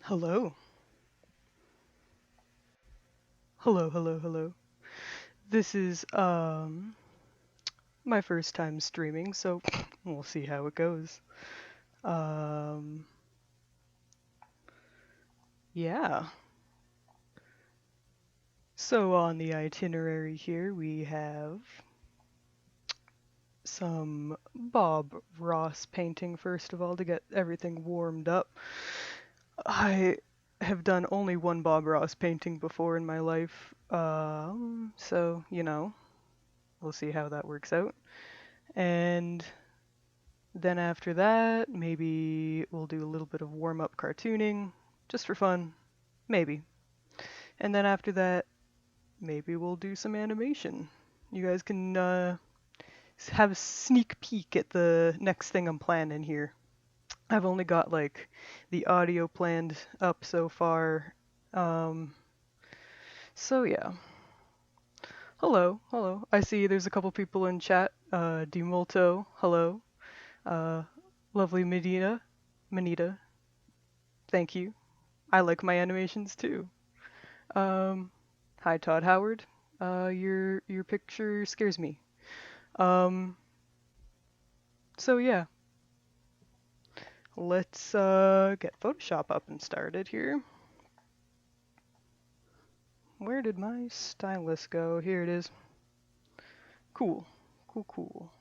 Hello. Hello, hello, hello. This is my first time streaming, so we'll see how it goes. Um yeah. So on the itinerary here we have some Bob Ross painting first of all to get everything warmed up. I have done only one Bob Ross painting before in my life. So, we'll see how that works out. And then after that, maybe we'll do a little bit of warm-up cartooning, just for fun, maybe. And then after that, maybe we'll do some animation. You guys can have a sneak peek at the next thing I'm planning here. I've only got like the audio planned up so far. Um, so yeah. Hello, hello. I see there's a couple people in chat. Dimolto, hello. Uh, Lovely Manita, thank you. I like my animations too. Um, Hi Todd Howard. Your picture scares me. Um, so yeah, let's get Photoshop up and started here. Where did my stylus go? Here it is. Cool, cool, cool.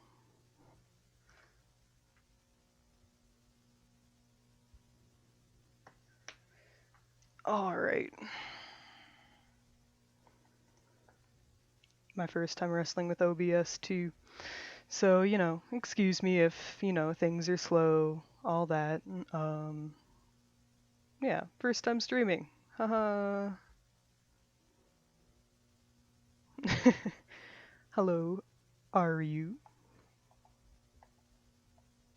All right. My first time wrestling with OBS too. So, excuse me if, things are slow, all that. Um, yeah, first time streaming. Haha. Hello, are you?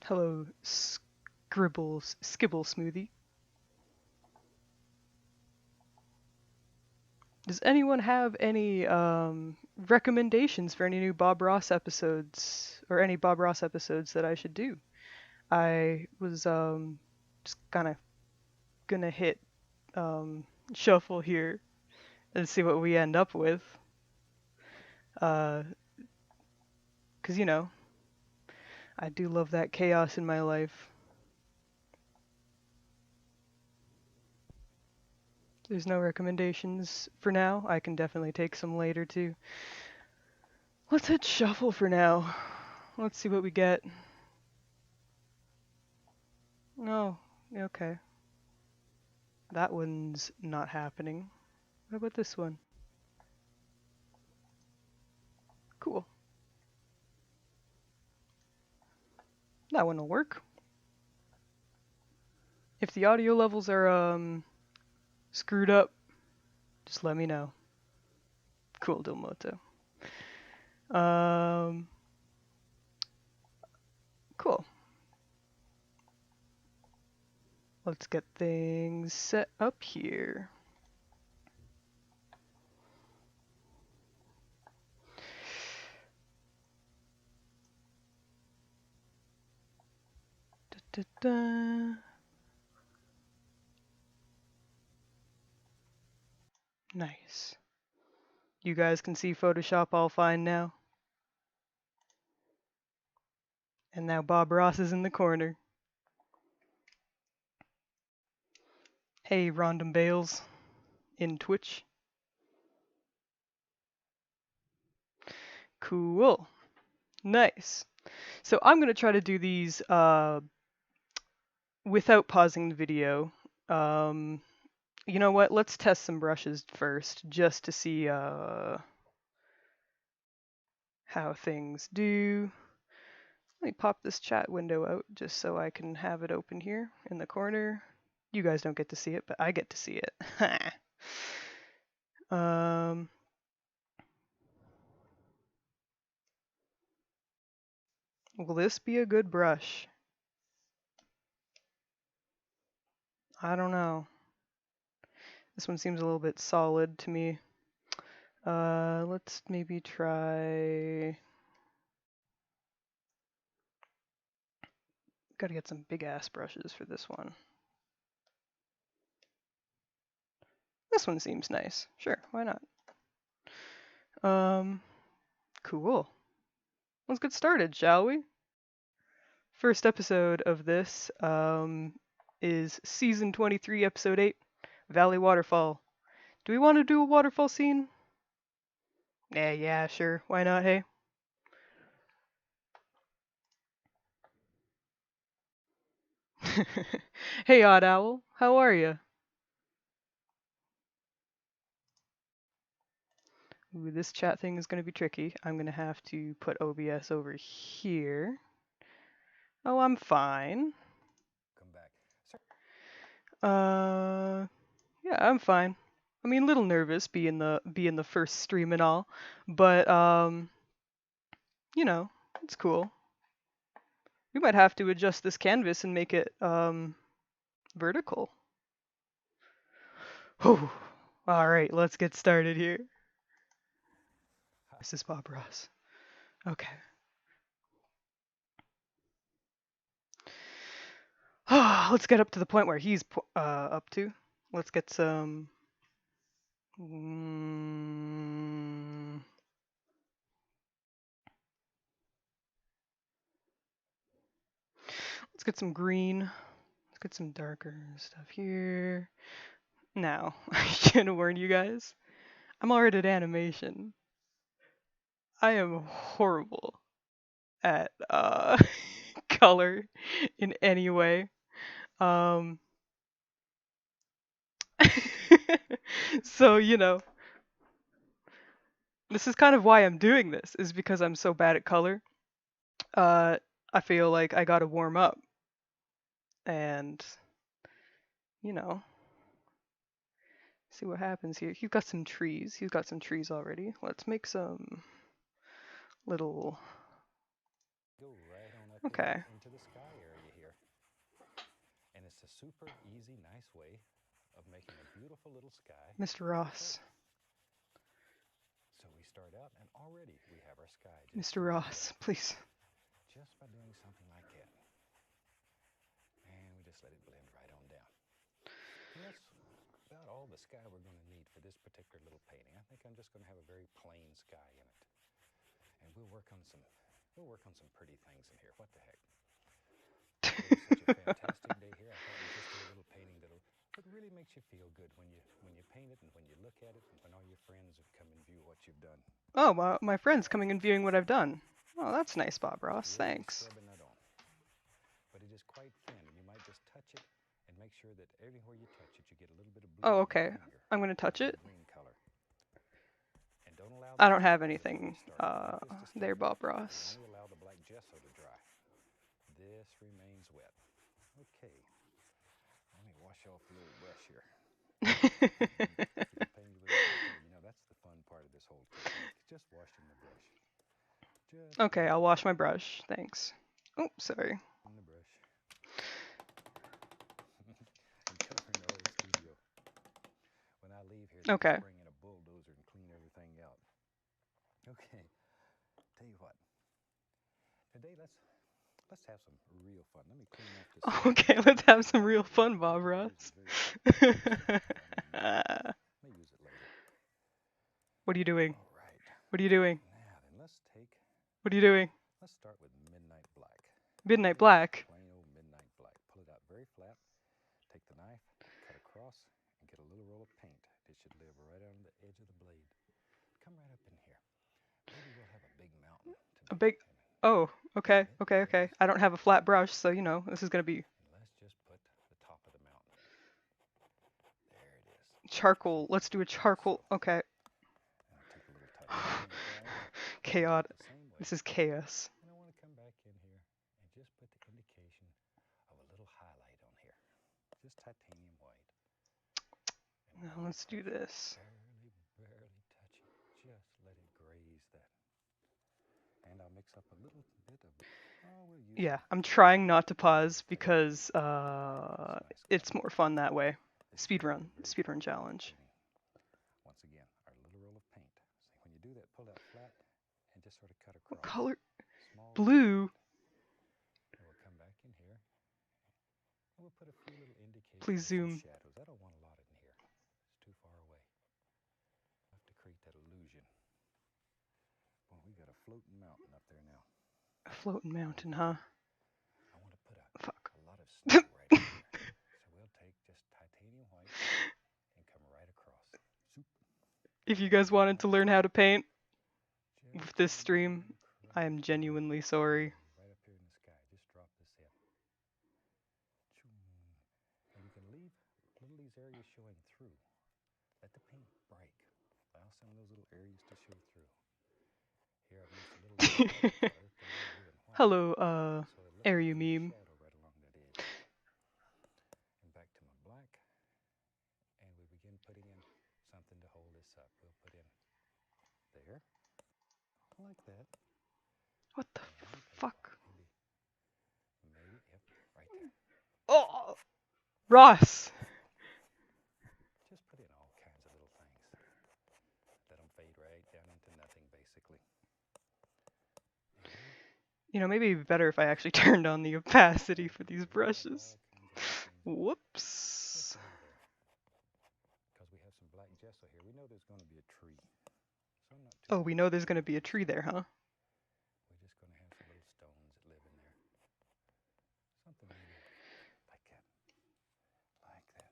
Hello, Skibble Smoothie. Does anyone have any recommendations for any new Bob Ross episodes or any Bob Ross episodes that I should do? I was just kind of gonna hit shuffle here and see what we end up with. 'Cause I do love that chaos in my life. There's no recommendations for now. I can definitely take some later too. Let's hit shuffle for now. Let's see what we get. No, okay. That one's not happening. What about this one? Cool. That one will work. If the audio levels are screwed up, just let me know. Cool, Dilmoto. Um, cool. Let's get things set up here. Da, da, da. Nice. You guys can see Photoshop all fine now. And now Bob Ross is in the corner. Hey, Rondom Bales in Twitch. Cool. Nice. So I'm going to try to do these without pausing the video. You know what? Let's test some brushes first just to see how things do. Let me pop this chat window out just so I can have it open here in the corner. You guys don't get to see it, but I get to see it. Will this be a good brush? I don't know. This one seems a little bit solid to me. Let's maybe try... Gotta get some big ass brushes for this one. This one seems nice. Sure, why not? Cool. Let's get started, shall we? First episode of this is season 23, episode 8, Valley Waterfall. Do we want to do a waterfall scene? Yeah, sure. Why not, hey? Hey, Odd Owl. How are you? Ooh, this chat thing is going to be tricky. I'm going to have to put OBS over here. Oh, I'm fine. Come back. Yeah, I'm fine. I mean, a little nervous being the first stream and all, but you know, it's cool. We might have to adjust this canvas and make it vertical. Whew. All right, let's get started here. This is Bob Ross. Okay. Let's get up to the point where he's up to. Let's get some. Let's get some green. Let's get some darker stuff here. Now, I'm gonna warn you guys. I'm already at animation. I am horrible at color in any way. So, this is kind of why I'm doing this, is because I'm so bad at color. I feel like I gotta warm up. And, you know, see what happens here. He's got some trees. He's got some trees already. Let's make some little. Go right on up Okay. into the sky area here. And it's a super easy, nice way of making a beautiful little sky. Mr. Ross. So we start out, and already we have our sky. Mr. Ross, please. Just by doing something like that. And we just let it blend right on down. And that's about all the sky we're going to need for this particular little painting. I think I'm just going to have a very plain sky in it. And we'll work on some pretty things in here. What the heck? It's such a fantastic day here. I thought we'd just do a little painting that really makes you feel good when you paint it and when you look at it and when all your friends have come and view what you've done. Oh, my friend's coming and viewing what I've done. Oh, that's nice, Bob Ross. Thanks. But it is quite thin, and you might just touch it and make sure that everywhere you touch it, you get a little bit of blue. Oh, okay. I'm gonna touch it. Green color. And don't allow I don't have anything there, Bob Ross. Only allow the black gesso to dry. This remains wet. Okay. Let me wash off a little brush here. That's the fun part of this whole technique. Just washing the brush. Okay, I'll wash my brush. Thanks. Oh, sorry. The brush. I'm covering the whole studio. When I leave here, okay. Bring in a bulldozer and clean everything out. Okay. Tell you what. Today let's have some real fun. Let me clean up this. Okay, let's have some real fun, Bob Ross. May use it later. What are you doing? All right. What are you doing? Now then, let's take. What are you doing? Let's start with Midnight Black. Midnight Black. Plain old Midnight Black. Pull it out very flat. Take the knife, cut across, and get a little roll of paint. It should live right on the edge of the blade. Come right up in here. Maybe we'll have a big mountain. A big. Oh, okay. I don't have a flat brush, so this is gonna be. Let's just put the top of the mountain. There it is. Charcoal. Let's do a charcoal. Okay. Chaos. This is chaos. And I want to come back in here and just put the indication of a little highlight on here. Just titanium white. Now let's do this. Barely touch it. Just let it graze that. And I'll mix up a little bit of. Yeah, I'm trying not to pause because it's more fun that way. Speedrun challenge. Once again, our little roll of paint. See, when you do that, pull out flat and just sort of cut across. What color? Small blue. We'll come back in here. And we'll put a few little indications. Please zoom. Shadows. I don't want a lot in here. It's too far away. floating mountain up there now. A floating mountain, huh? I want to put Fuck. a lot of snow right up there. So we'll take just titanium white and come right across. Zoop. If you guys wanted to learn how to paint with Just this stream, I am incredible. genuinely sorry. Right up here in the sky. Just drop this in. And you can leave these areas showing through. Let the paint break. Allow some of those little areas to show through. Here I've used a little bit of color from the blue and white. Hello, So it left a Aryu little meme. shadow right along that edge. And back to my black. And we begin putting in something to hold this up. We'll put in there. Like that. What the And fuck? maybe, yep, right there. Oh, Ross. Just put in all kinds of little things. Let them fade right down into nothing, basically. You know, maybe it'd be better if I actually turned on the opacity for these brushes. Whoops. Because we have some black gesso here. We know there's going to be a tree. So I'm not too Oh, we know there's gonna be a tree there, huh? We're just going to have some little stones that live in there. Something maybe like that. Like that.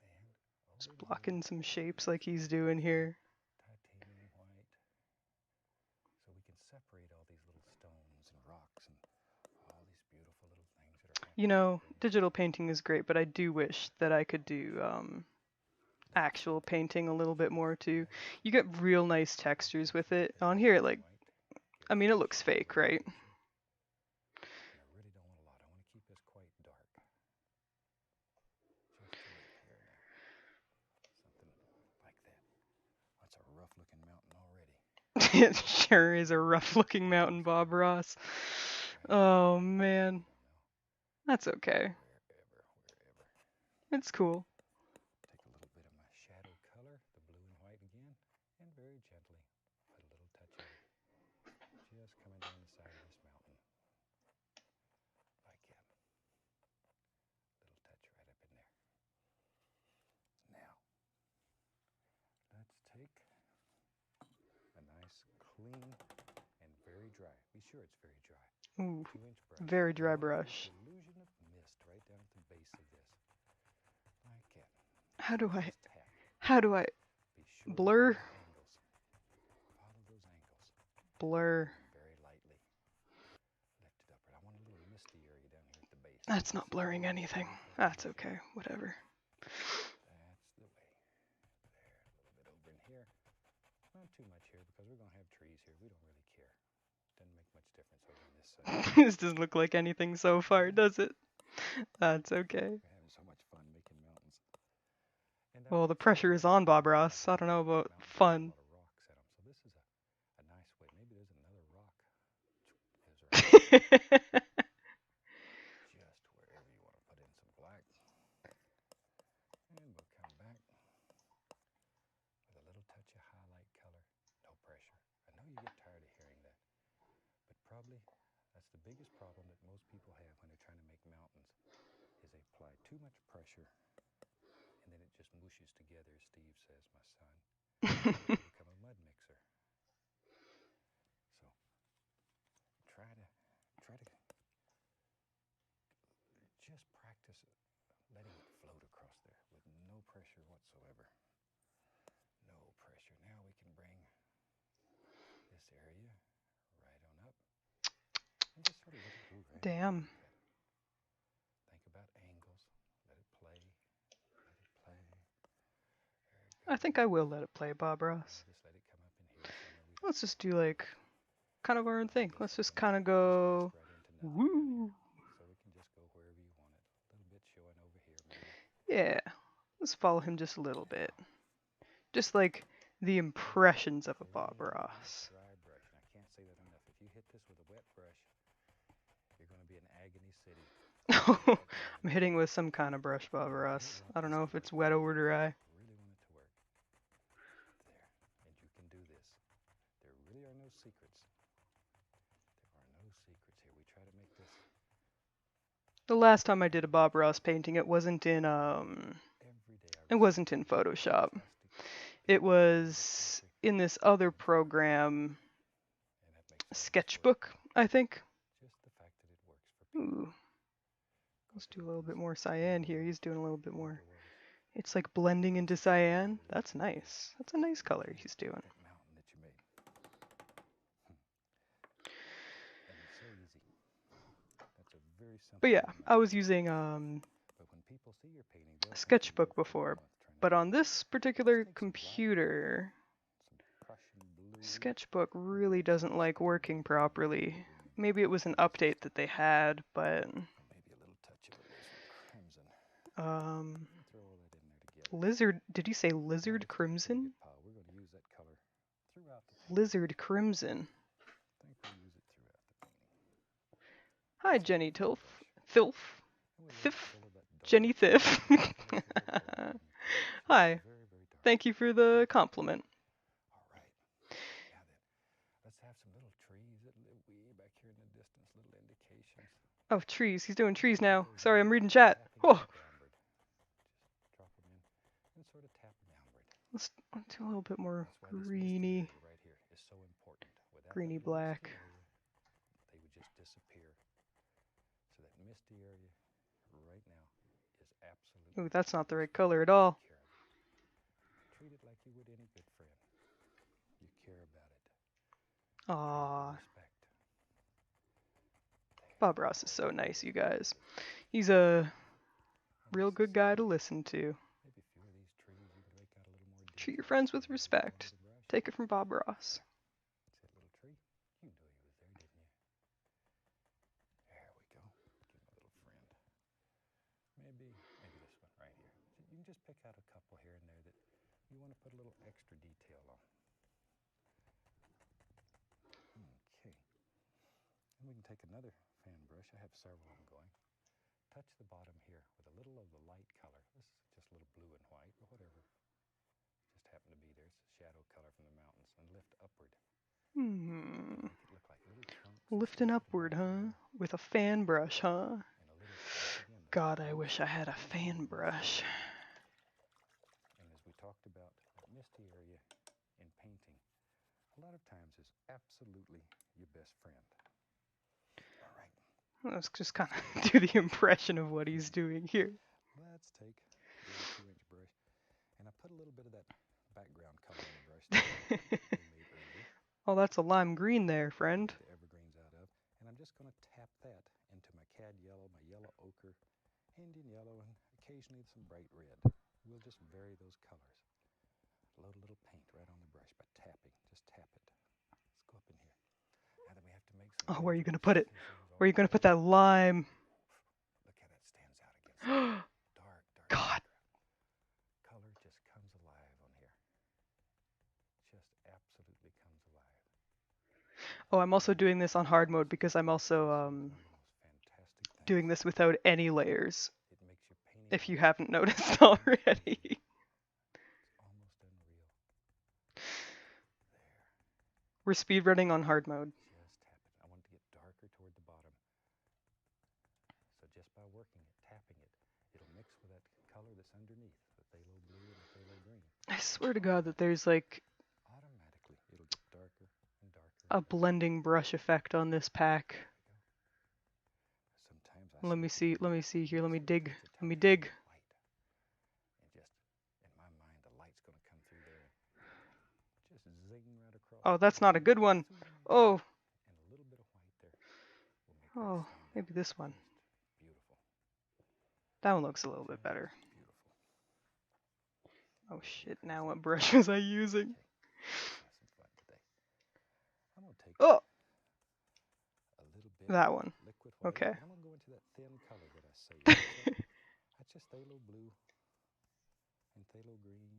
Then, Just blocking some shapes like he's doing here. titanium white. So we can separate all these little stones and rocks and all these beautiful little things that are happening. You know, digital painting is great, but I do wish that I could do actual painting a little bit more too. You get real nice textures with it. On here, like, I mean, it looks fake, right? And I really don't want a lot. I want to keep this quite dark. Just to look here now. Something like that. That's a rough looking mountain already. It sure is a rough looking mountain, Bob Ross. Oh man. That's okay. It's cool. Take a little bit of my shadow color, the blue and white again, and very gently put a little touch of it. Just coming down the side of this mountain. Like that. Little touch right up in there. Now, let's take a nice, clean, and very dry. Be sure it's very dry. Ooh, 2-inch brush. very dry brush. Illusion of mist right down at the base of this. Like that. How do I Just tap. Be sure blur? to follow angles. Follow those angles. Blur? Very lightly. Lift it up. I want a little misty area down here at the base. That's not blurring anything. That's okay. Whatever. That's the way. There, a little bit over in here. Not too much here because we're going to have trees here. We don't really care. Doesn't make much difference over on this side. This doesn't look like anything so far, does it? That's okay. We're having so much fun making mountains. And Well, the pressure is on, Bob Ross. I don't know about fun. A lot of rocks at them. So this is a nice way. Maybe there's another rock. Just wherever you want to put in some black. And we'll come back with a little touch of highlight color. No pressure. I know you get tired of hearing that. But probably that's the biggest problem that most people have when they're trying to make mountains is they apply too much pressure and then it just mushes together, as Steve says, my son. It'll become a mud mixer. So try to just practice letting it float across there with no pressure whatsoever. No pressure. Now we can bring this area right on up and just sort of let it move right. Damn. Think about angles. Let it play. Let it play. I think I will let it play, Bob Ross. Just let it come up in here. Let's just do like kind of our own thing. Let's just kind of go woo. So we can just go wherever you want it. A little bit showing over here, maybe. Yeah. Let's follow him just a little bit. Just like the impressions of a Bob Ross. Dry brush. And I can't say that enough. If you hit this with a wet brush, you're going to be in agony city. I'm hitting with some kind of brush, Bob Ross. I don't know if it's wet or dry. Really want it to work. There. And you can do this. There really are no secrets. There are no secrets here. We try to make this. The last time I did a Bob Ross painting, it wasn't in Photoshop. It was in this other program, Sketchbook, I think. Just the fact that it works for people. Ooh. Let's do a little bit more cyan here. He's doing a little bit more. It's like blending into cyan. That's nice. That's a nice color he's doing. That mountain that you made. And it's so easy. That's a very simple. But yeah, mountain. I was using But when people see your painting, they'll think you Sketchbook worked for a before, month trying to but do on it. this particular Just take some black, computer, some Prussian blue, Sketchbook really doesn't like working properly. Maybe it was an update that they had, but maybe a little touch of alizarin crimson. um, Throw all that in there together. Lizard. Did you say Lizard Just a pretty Crimson? good pile. We're going to use that color throughout the painting. Lizard Crimson. I think we'll use it throughout the painting. Hi, Jenny Tilf. Filth. And we'll let it Thiff. fill that dark Jenny color. Thiff. Colors that are dark and Hi. very, very dark. Thank you for the compliment. All right. Now then, let's have some little trees that live way back here in the distance, little indications. Oh, trees. He's doing trees now. Sorry, I'm reading chat. Tapping Oh, them downward. Just drop them in and sort of tap downward. let's do a little bit more That's why this misty greeny. area right here is so important. Without Greeny that little black. misty area, they would just disappear. So that misty area right now is absolutely. Ooh, that's not the right color at all. Care of it. Treat it like you would any good friend. You care about it. Treat it with Aww. respect. Bob Ross is so nice, you guys. He's a real good guy to listen to. Maybe a few of these trees you can make out a little more Treat your detail. friends with Maybe a little respect. under the brush. Take it from Bob Ross. That's it, little tree. You knew he was there, didn't you? There we go. Give him a little friend. Maybe this one right here. So you can just pick out a couple here and there that you want to put a little extra detail on. Okay. And we can take another fan brush. I have several of them going. Touch the bottom here with a little of the light color. This is just a little blue and white or whatever. Just happened to be there. It's a shadow color from the mountains. And lift upward. Hmm. Make it look like little chunks of Lifting stuff upward, lying huh? With a fan brush, huh? and a little, once again, that God, I blue wish I had a fan brush. And as we talked about, that misty area in painting, a lot of times is absolutely your best friend. All right, Let's just kind of do the impression of what he's doing here. let's take the 2-inch brush, and I put a little bit of that background color in the brush that we made earlier, Oh, that's a lime green there, friend. the evergreens out of, and I'm just going to tap that into my cad yellow, my yellow ochre, Indian yellow, and occasionally some bright red. We'll just vary those colors. Load a little paint right on the brush by tapping. Just tap it. Let's go up in here. Now that we have to make some. Oh, where are you major going to put it? decisions Where are you going to put already. that lime? Look how that stands out against the dark, dark God. background. Color just comes alive on here. Just absolutely comes alive. Oh, I'm also doing this on hard mode because I'm also One of the most fantastic things. doing this without any layers, It makes your painting if you look haven't noticed already. it's almost unreal. There. We're speedrunning on hard mode. Just tap it. I want it to get darker toward the bottom. So just by working it, tapping it, it'll mix with that color that's underneath, the phthalo blue and the phthalo green. I swear to God that there's like Automatically, it'll get darker and darker. a blending brush effect on this pack. Sometimes I Let me see. Let me see here. Let me dig. it's a Let me tiny dig. bit of light. And just in my mind, the light's going to come through there and just zing right across. Oh, that's not a good one. Zoom. Oh, And a little bit of white there will make that oh, stand out. maybe this one. Just beautiful. That one looks a little bit better. Beautiful. Oh shit! Now what brush was I using? Have some fun today. I'm going to take Oh, a little bit that one. liquid white. Okay. And I'm going to go into that thin color that I saved. That's just phthalo blue and phthalo green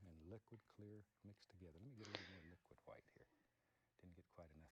and liquid clear mixed together. Let me get a little more liquid white here. Didn't get quite enough.